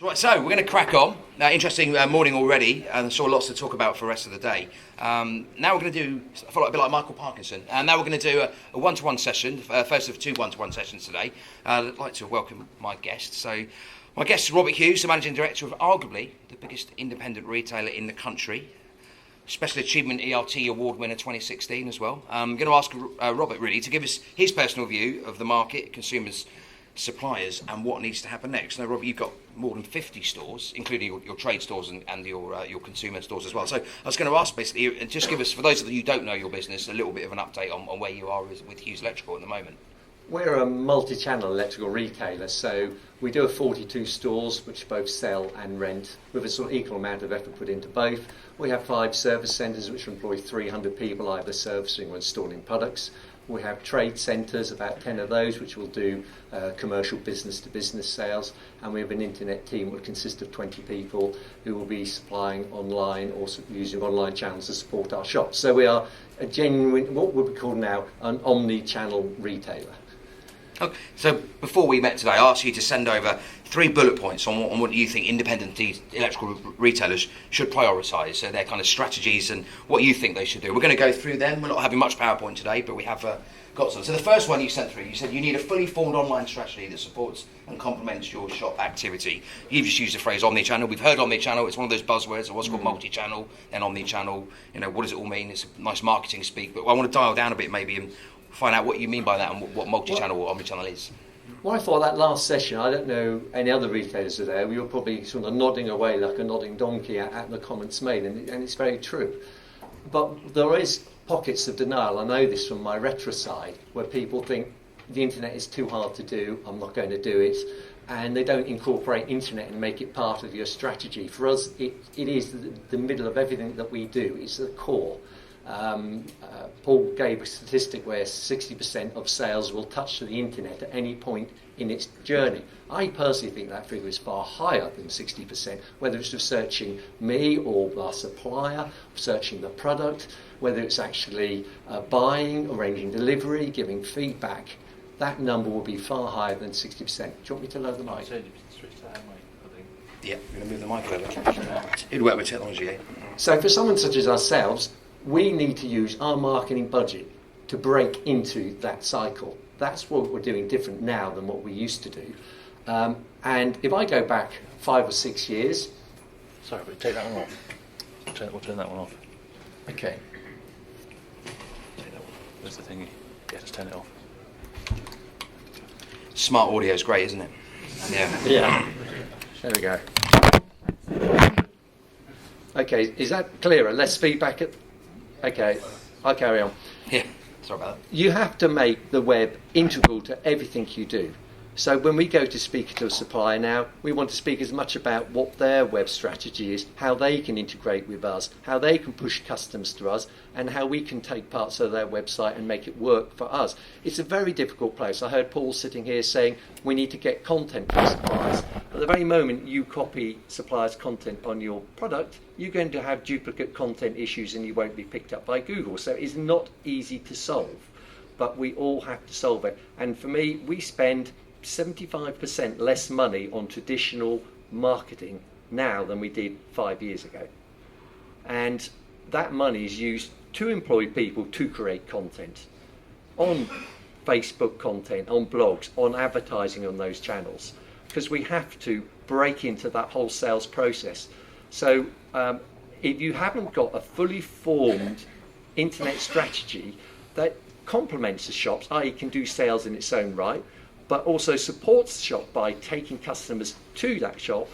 Right, so we're going to crack on. Interesting morning already, and saw lots to talk about for the rest of the day. Now we're going to do, I feel like a bit like Michael Parkinson, and now we're going to do a one-to-one session, first of two one-to-one sessions today. I'd like to welcome my guest. So, my guest is Robert Hughes, the Managing Director of arguably the biggest independent retailer in the country. Special Achievement ERT Award winner 2016 as well. I'm going to ask Robert really to give us his personal view of the market, consumers, suppliers, and what needs to happen next. Now, Robert, you've got more than 50 stores, including your trade stores and your consumer stores as well. So I was going to ask basically, just give us, for those of you who don't know your business, a little bit of an update on where you are with Hughes Electrical at the moment. We're a multi-channel electrical retailer, so we do have 42 stores which both sell and rent with a sort of equal amount of effort put into both. We have 5 service centres which employ 300 people either servicing or installing products. We have trade centres, about 10 of those, which will do commercial business-to-business sales, and we have an internet team which consists of 20 people who will be supplying online or using online channels to support our shops. So we are a genuine, what would we call now, an omni-channel retailer. Okay. So before we met today, I asked you to send over 3 bullet points on what you think independent electrical retailers should prioritise, so their kind of strategies and what you think they should do. We're going to go through them. We're not having much PowerPoint today, but we have got some. So the first one you sent through, you said you need a fully formed online strategy that supports and complements your shop activity. You've just used the phrase omni-channel. We've heard omni-channel. It's one of those buzzwords. It was called multi-channel, then omni-channel. You know, what does it all mean? It's a nice marketing speak, but I want to dial down a bit maybe and find out what you mean by that and what multi-channel or omni-channel is. Well, I thought that last session, I don't know any other retailers are there, we were probably sort of nodding away like a nodding donkey at the comments made, and it's very true. But there is pockets of denial, I know this from my retro side, where people think the internet is too hard to do, I'm not going to do it, and they don't incorporate internet and make it part of your strategy. For us, it is the middle of everything that we do, it's the core. Paul gave a statistic where 60% of sales will touch the internet at any point in its journey. I personally think that figure is far higher than 60%, whether it's just searching me or our supplier, searching the product, whether it's actually buying, arranging delivery, giving feedback. That number will be far higher than 60%. Do you want me to load the mic? Yeah, we're going to move the mic over. It'd work with technology, eh? So for someone such as ourselves, we need to use our marketing budget to break into that cycle. That's what we're doing different now than what we used to do. And if I go back 5 or 6 years... Sorry, but take that one off. We'll turn that one off. Okay. Take that one. Where's the thingy? Yeah, just turn it off. Smart audio is great, isn't it? Yeah. Yeah. There we go. Okay, is that clearer? Less feedback at... Okay, I'll carry on. Yeah, sorry about that. You have to make the web integral to everything you do. So when we go to speak to a supplier now, we want to speak as much about what their web strategy is, how they can integrate with us, how they can push customers to us, and how we can take parts of their website and make it work for us. It's a very difficult place. I heard Paul sitting here saying we need to get content from suppliers. At the very moment you copy suppliers' content on your product, you're going to have duplicate content issues and you won't be picked up by Google. So it's not easy to solve, but we all have to solve it. And for me, we spend 75% less money on traditional marketing now than we did 5 years ago. And that money is used to employ people to create content on Facebook content, on blogs, on advertising on those channels, because we have to break into that whole sales process. So if you haven't got a fully formed internet strategy that complements the shops, i.e. can do sales in its own right, but also supports the shop by taking customers to that shop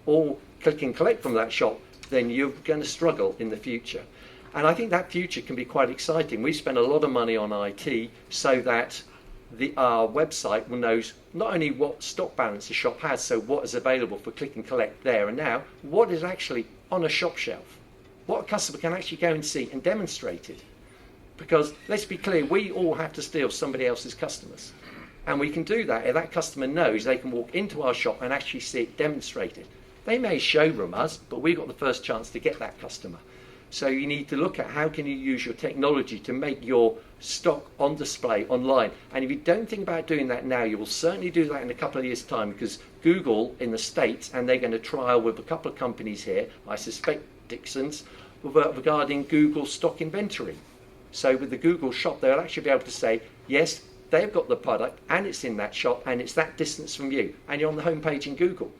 or click and collect from that shop, then you're going to struggle in the future. And I think that future can be quite exciting. We spend a lot of money on IT so that our website knows not only what stock balance the shop has, so what is available for click and collect there and now, what is actually on a shop shelf, what a customer can actually go and see and demonstrate it. Because let's be clear, we all have to steal somebody else's customers. And we can do that if that customer knows they can walk into our shop and actually see it demonstrated. They may showroom us, but we've got the first chance to get that customer. So you need to look at how can you use your technology to make your stock on display online. And if you don't think about doing that now, you will certainly do that in a couple of years' time, because Google in the States, and they're going to trial with a couple of companies here, I suspect Dixon's, regarding Google stock inventory. So with the Google shop, they'll actually be able to say, yes, they've got the product and it's in that shop and it's that distance from you and you're on the homepage in Google.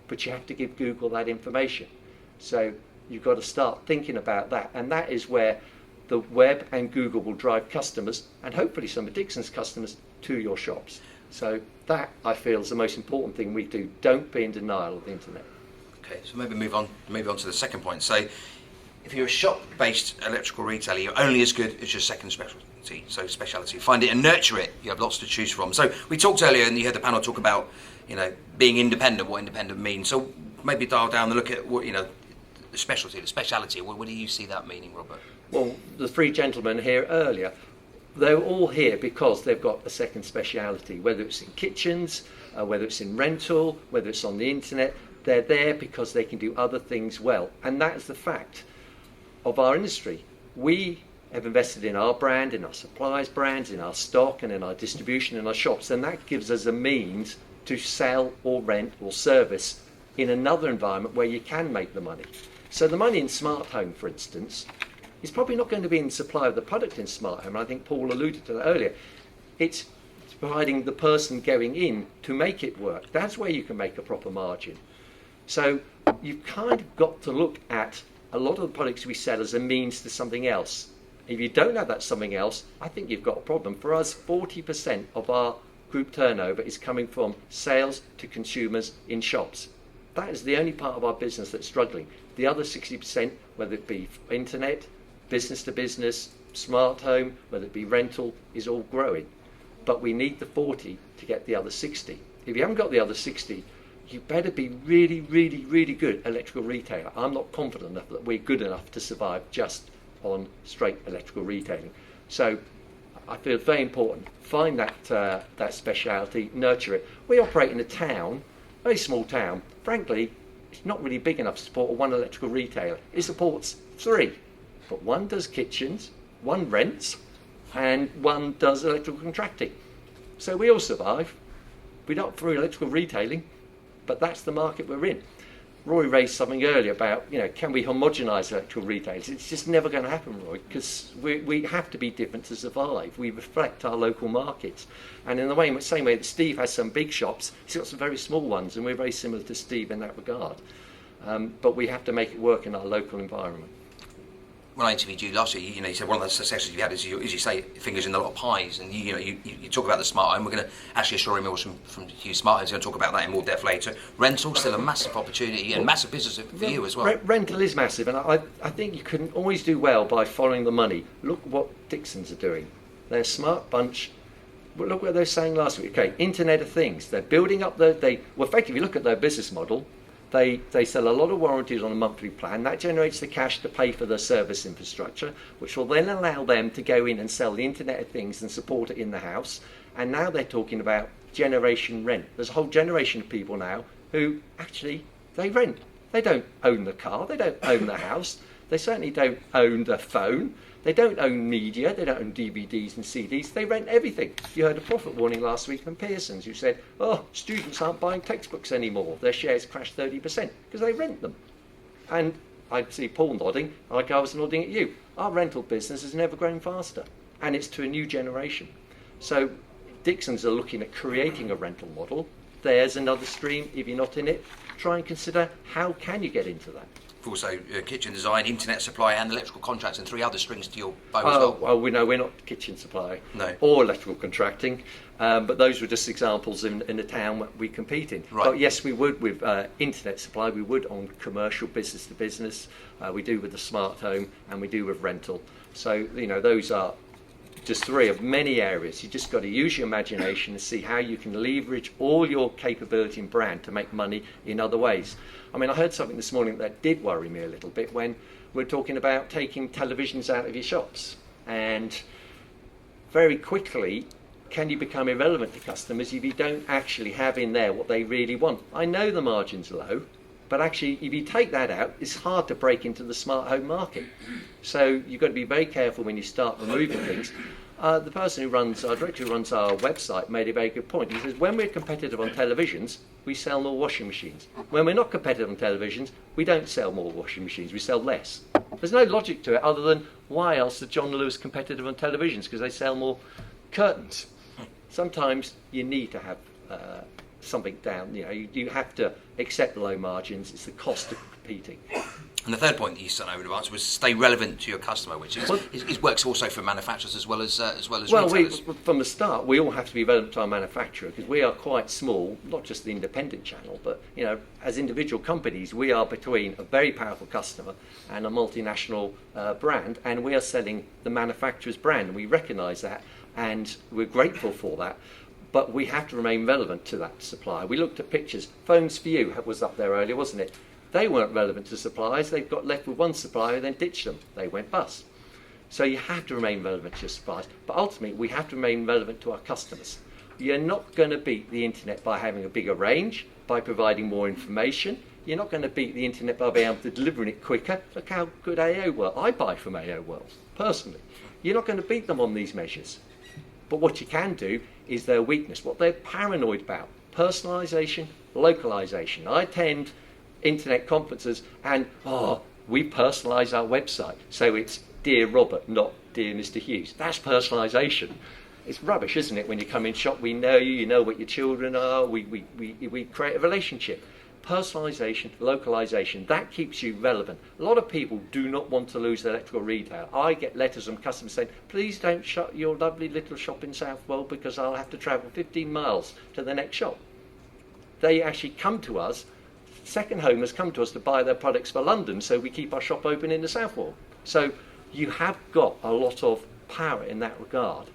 But you have to give Google that information. So you've got to start thinking about that. And that is where the web and Google will drive customers, and hopefully some of Dixon's customers, to your shops. So that, I feel, is the most important thing we do. Don't be in denial of the internet. Okay, so maybe move on to the second point. So if you're a shop-based electrical retailer, you're only as good as your second specialty. So speciality, find it and nurture it. You have lots to choose from. So we talked earlier, and you heard the panel talk about, being independent, what independent means. So maybe dial down and look at what, the speciality. What do you see that meaning, Robert? Well, the three gentlemen here earlier, they're all here because they've got a second speciality, whether it's in kitchens, whether it's in rental, whether it's on the internet. They're there because they can do other things well. And that is the fact of our industry. We have invested in our brand, in our suppliers' brands, in our stock and in our distribution in our shops, and that gives us a means to sell or rent or service in another environment where you can make the money. So the money in smart home, for instance, is probably not going to be in the supply of the product in smart home. I think Paul alluded to that earlier. It's providing the person going in to make it work. That's where you can make a proper margin. So you've kind of got to look at a lot of the products we sell as a means to something else. If you don't have that something else, I think you've got a problem. For us, 40% of our group turnover is coming from sales to consumers in shops. That is the only part of our business that's struggling. The other 60%, whether it be internet, business to business, smart home, whether it be rental, is all growing. But we need the 40 to get the other 60. If you haven't got the other 60, you better be really, really, really good electrical retailer. I'm not confident enough that we're good enough to survive just on straight electrical retailing. So I feel it's very important. Find that speciality, nurture it. We operate in a town, very small town. Frankly, it's not really big enough to support one electrical retailer. It supports 3. But one does kitchens, one rents, and one does electrical contracting. So we all survive. We're not through electrical retailing, but that's the market we're in. Roy raised something earlier about, can we homogenise electrical retailers? It's just never going to happen, Roy, because we have to be different to survive. We reflect our local markets. And in the same way that Steve has some big shops, he's got some very small ones, and we're very similar to Steve in that regard. But we have to make it work in our local environment. When I interviewed you last year, you said one of the successes you've had is, as you say, fingers in a lot of pies. And you talk about the smart home. We're going to actually Shorey Mills from Hughes Smart Home is going to talk about that in more depth later. Rental still a massive opportunity and massive business for you as well. Rental is massive, and I think you can always do well by following the money. Look what Dixon's are doing. They're a smart bunch. But look what they were saying last week. Okay, Internet of Things. They're building up effectively, look at their business model. They sell a lot of warranties on a monthly plan. That generates the cash to pay for their service infrastructure, which will then allow them to go in and sell the Internet of Things and support it in the house. And now they're talking about generation rent. There's a whole generation of people now who actually, they rent. They don't own the car. They don't own the house. They certainly don't own the phone. They don't own media. They don't own DVDs and CDs. They rent everything. You heard a profit warning last week from Pearson's who said, students aren't buying textbooks anymore. Their shares crashed 30% because they rent them. And I see Paul nodding like I was nodding at you. Our rental business has never grown faster, and it's to a new generation. So Dixon's are looking at creating a rental model. There's another stream. If you're not in it, try and consider how can you get into that. Also kitchen design, internet supply and electrical contracts, and 3 other strings to your bow as well. Well, we know we're not kitchen supply or electrical contracting, but those were just examples in the town we compete in. Right. But yes, we would with internet supply, we would on commercial business to business, we do with the smart home, and we do with rental. So, those are just 3 of many areas. You just got to use your imagination and see how you can leverage all your capability and brand to make money in other ways. I mean, I heard something this morning that did worry me a little bit when we're talking about taking televisions out of your shops. And very quickly, can you become irrelevant to customers if you don't actually have in there what they really want? I know the margin's low, But actually, if you take that out, it's hard to break into the smart home market. So you've got to be very careful when you start removing things. The person who runs, our director who runs our website, made a very good point. He says, when we're competitive on televisions, we sell more washing machines. When we're not competitive on televisions, we don't sell more washing machines, we sell less. There's no logic to it other than why else is John Lewis competitive on televisions? Because they sell more curtains. Sometimes you need to have something down. You have to accept the low margins. It's the cost of competing. And the third point that you sent over to us was stay relevant to your customer, which is works also for manufacturers as well as retailers. From the start, we all have to be relevant to our manufacturer because we are quite small, not just the independent channel, but as individual companies, we are between a very powerful customer and a multinational brand, and we are selling the manufacturer's brand, and we recognise that, and we're grateful for that. But we have to remain relevant to that supplier. We looked at pictures. Phones for You was up there earlier, wasn't it? They weren't relevant to suppliers. They got left with one supplier, then ditched them. They went bust. So you have to remain relevant to your suppliers. But ultimately, we have to remain relevant to our customers. You're not going to beat the internet by having a bigger range, by providing more information. You're not going to beat the internet by being able to deliver it quicker. Look how good AO World. I buy from AO World, personally. You're not going to beat them on these measures. But what you can do is their weakness, what they're paranoid about. Personalisation, localisation. I attend internet conferences and we personalise our website, so it's Dear Robert, not Dear Mr. Hughes. That's personalisation. It's rubbish, isn't it? When you come in shop, we know you, you know what your children are, we create a relationship. Personalisation, localisation, that keeps you relevant. A lot of people do not want to lose their electrical retail. I get letters from customers saying, please don't shut your lovely little shop in Southwell because I'll have to travel 15 miles to the next shop. They actually come to us. Second Home has come to us to buy their products for London, so we keep our shop open in the Southwell. So you have got a lot of power in that regard.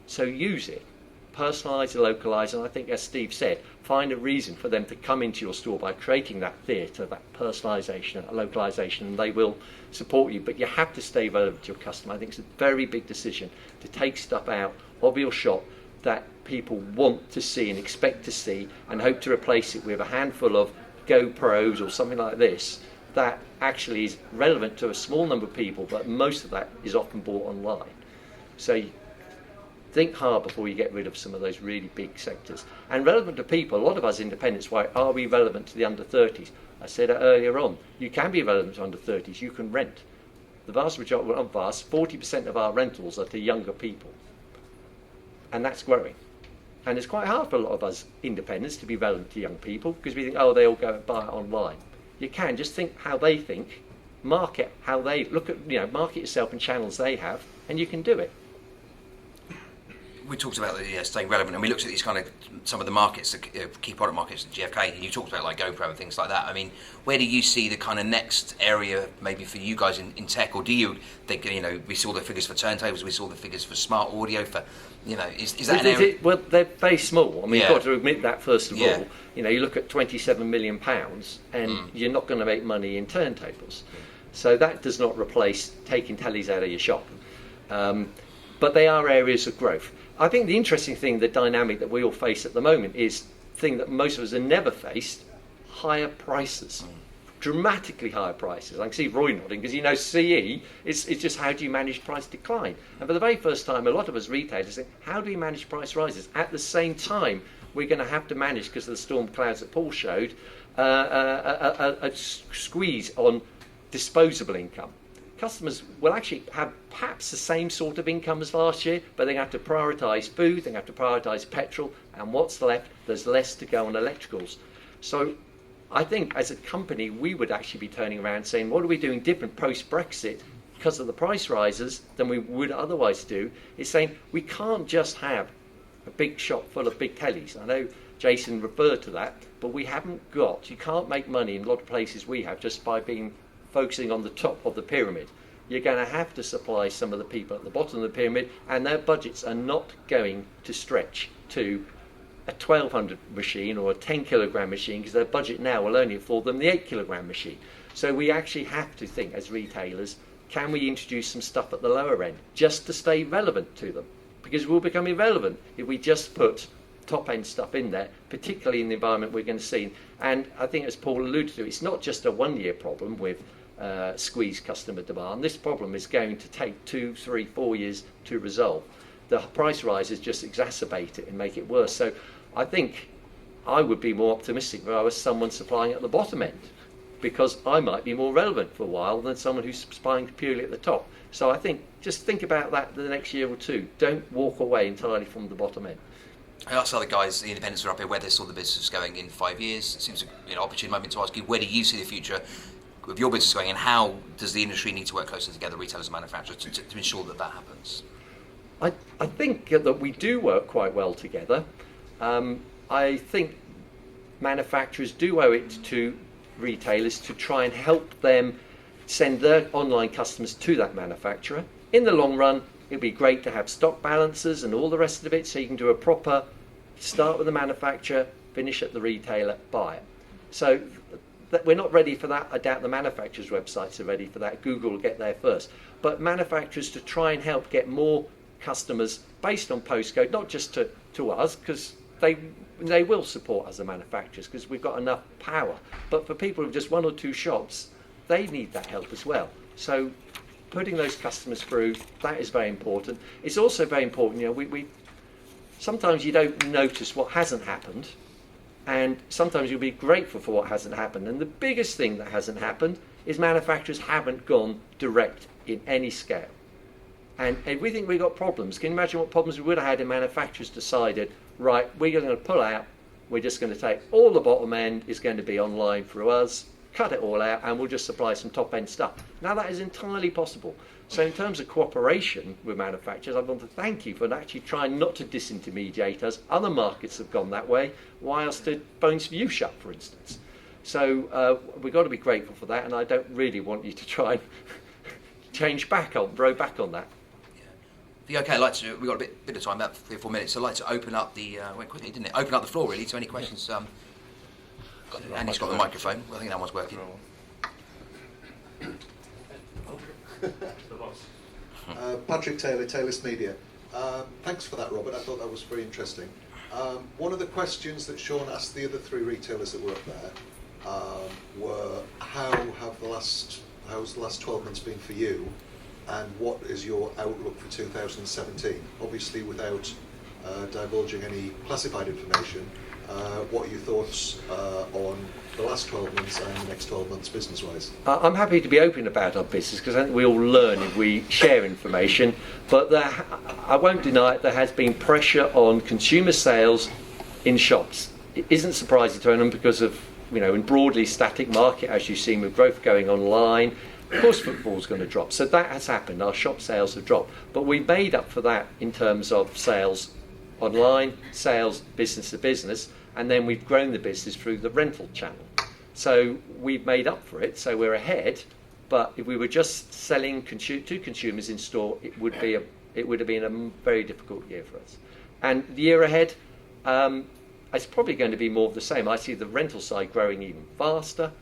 So use it, personalise and localise, and I think, as Steve said, find a reason for them to come into your store by creating that theatre, that personalisation and localisation, and they will support you. But you have to stay relevant to your customer. I think it's a very big decision to take stuff out of your shop that people want to see and expect to see, and hope to replace it with a handful of GoPros or something like this that actually is relevant to a small number of people, but most of that is often bought online. So think hard before you get rid of some of those really big sectors. And relevant to people, a lot of us independents, why are we relevant to the under 30s? I said it earlier on, you can be relevant to under 30s, you can rent. The vast majority, well, not vast, 40% of our rentals are to younger people. And that's growing. And it's quite hard for a lot of us independents to be relevant to young people because we think, they all go and buy it online. You can just think how they think, market how they look at, market yourself in channels they have, and you can do it. We talked about staying relevant, and we looked at these kind of some of the markets, the key product markets at GfK, and you talked about like GoPro and things like that. I mean, where do you see the kind of next area maybe for you guys in tech, or do you think, we saw the figures for turntables, we saw the figures for smart audio, for, is that an area? Well, they're very small. I mean, you've got to admit that first of all. You look at £27 million and you're not going to make money in turntables. So that does not replace taking tellies out of your shop. But they are areas of growth. I think the interesting thing, the dynamic that we all face at the moment is the thing that most of us have never faced, higher prices. Dramatically higher prices. I can see Roy nodding because CE, it's just how do you manage price decline? And for the very first time, a lot of us retailers think, how do we manage price rises? At the same time, we're going to have to manage, because of the storm clouds that Paul showed, a squeeze on disposable income. Customers will actually have perhaps the same sort of income as last year, but they have to prioritise food, they have to prioritise petrol, and what's left, there's less to go on electricals. So I think as a company, we would actually be turning around saying, what are we doing different post-Brexit because of the price rises than we would otherwise do? Is saying we can't just have a big shop full of big tellies. I know Jason referred to that, but we haven't got, you can't make money in a lot of places we have just by focusing on the top of the pyramid. You're going to have to supply some of the people at the bottom of the pyramid, and their budgets are not going to stretch to a 1200 machine or a 10 kilogram machine, because their budget now will only afford them the 8 kilogram machine. So we actually have to think as retailers, can we introduce some stuff at the lower end just to stay relevant to them? Because we'll become irrelevant if we just put top end stuff in there, particularly in the environment we're going to see. And I think, as Paul alluded to, it's not just a one-year problem with squeezed customer demand. This problem is going to take 2, 3, 4 years to resolve. The price rises just exacerbate it and make it worse. So I think I would be more optimistic if I was someone supplying at the bottom end, because I might be more relevant for a while than someone who's supplying purely at the top. So I think just think about that the next year or two. Don't walk away entirely from the bottom end. I asked other guys, the independents who are up here, where they saw the business going in 5 years. It seems an opportune moment to ask you, where do you see the future of your business going, and how does the industry need to work closer together, retailers and manufacturers, to ensure that that happens? I think that we do work quite well together. I think manufacturers do owe it to retailers to try and help them send their online customers to that manufacturer. In the long run, it'd be great to have stock balances and all the rest of it, so you can do a proper start with the manufacturer, finish at the retailer, buy it. So we're not ready for that. I doubt the manufacturers' websites are ready for that. Google will get there first. But manufacturers to try and help get more customers based on postcode, not just to us, because they will support us as manufacturers because we've got enough power. But for people with just 1 or 2 shops, they need that help as well. So putting those customers through, that is very important. It's also very important, we sometimes you don't notice what hasn't happened, and sometimes you'll be grateful for what hasn't happened. And the biggest thing that hasn't happened is manufacturers haven't gone direct in any scale. And if we think we've got problems, can you imagine what problems we would have had if manufacturers decided, right, we're going to pull out, we're just going to take all the bottom end is going to be online through us, cut it all out, and we'll just supply some top end stuff. Now that is entirely possible. So in terms of cooperation with manufacturers, I want to thank you for actually trying not to disintermediate us. Other markets have gone that way. Why else did Bones View shut, for instance? So we've got to be grateful for that, and I don't really want you to try and row back on that. Yeah, okay, I'd like to, we've got a bit of time, about 3 or 4 minutes, so I'd like to open up went quickly, didn't it? Open up the floor, really, to any questions. Andy's got the microphone. I think that one's working. Patrick Taylor, Taylist Media. Thanks for that, Robert. I thought that was very interesting. One of the questions that Sean asked the other 3 retailers that were up there were, how's the last 12 months been for you, and what is your outlook for 2017? Obviously, without divulging any classified information, what are your thoughts on the last 12 months and the next 12 months business-wise? I'm happy to be open about our business because I think we all learn if we share information, but I won't deny it, there has been pressure on consumer sales in shops. It isn't surprising to them because of, in broadly static market, as you've seen with growth going online, of course footfall's going to drop. So that has happened. Our shop sales have dropped. But we made up for that in terms of sales online, sales business to business, and then we've grown the business through the rental channel. So we've made up for it, so we're ahead. But if we were just selling to consumers in store, it would have been a very difficult year for us. And the year ahead, it's probably going to be more of the same. I see the rental side growing even faster.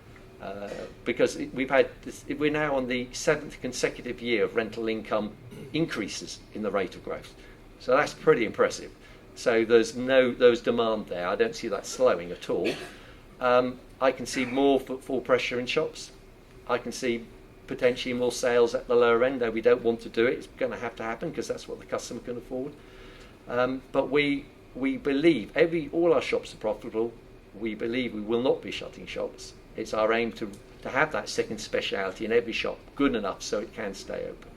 Because we're now on the 7th consecutive year of rental income increases in the rate of growth. So that's pretty impressive. So there's demand there. I don't see that slowing at all. I can see more footfall pressure in shops. I can see potentially more sales at the lower end, though we don't want to do it. It's going to have to happen because that's what the customer can afford. But we believe all our shops are profitable. We believe we will not be shutting shops. It's our aim to have that second speciality in every shop, good enough so it can stay open.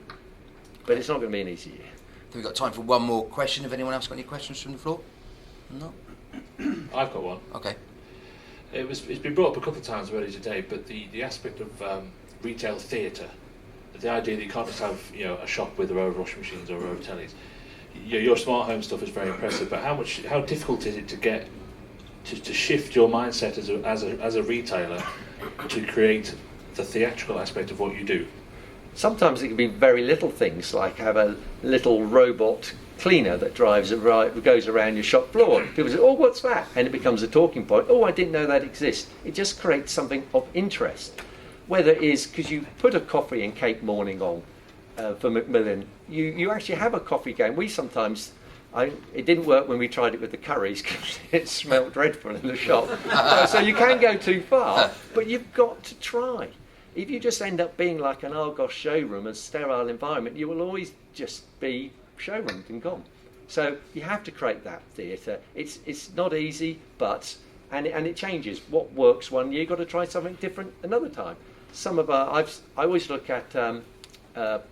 But it's not going to be an easy year. I think we've got time for one more question. Have anyone else got any questions from the floor? No? I've got one. Okay. It's been brought up a couple of times already today, but the aspect of retail theatre, the idea that you can't just have a shop with a row of washing machines or a row of tellies. Your smart home stuff is very impressive, but how difficult is it to get to shift your mindset as a retailer to create the theatrical aspect of what you do? Sometimes it can be very little things, like have a little robot cleaner that goes around your shop floor. People say, "Oh, what's that?" And it becomes a talking point. "Oh, I didn't know that exists." It just creates something of interest. Whether it is because you put a coffee and cake morning on for Macmillan, you actually have a coffee game. We sometimes It didn't work when we tried it with the curries because it smelled dreadful in the shop. So you can go too far, but you've got to try. If you just end up being like an Argos showroom, a sterile environment, you will always just be showroomed and gone. So you have to create that theatre. It's not easy, and it changes. What works one year, you've got to try something different another time. I always look at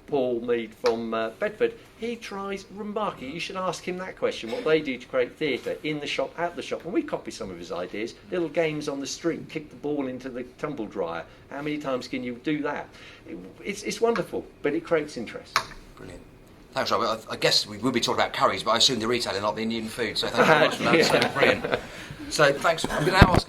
Paul Mead from Bedford. He tries remarkably. You should ask him that question, what they do to create theatre in the shop, at the shop. And we copy some of his ideas. Little games on the street, kick the ball into the tumble dryer. How many times can you do that? It's wonderful, but it creates interest. Brilliant. Thanks, Robert. I guess we will be talking about curries, but I assume the retailer, not the Indian food. So thanks very much for that. So brilliant. So thanks. I'm going to now ask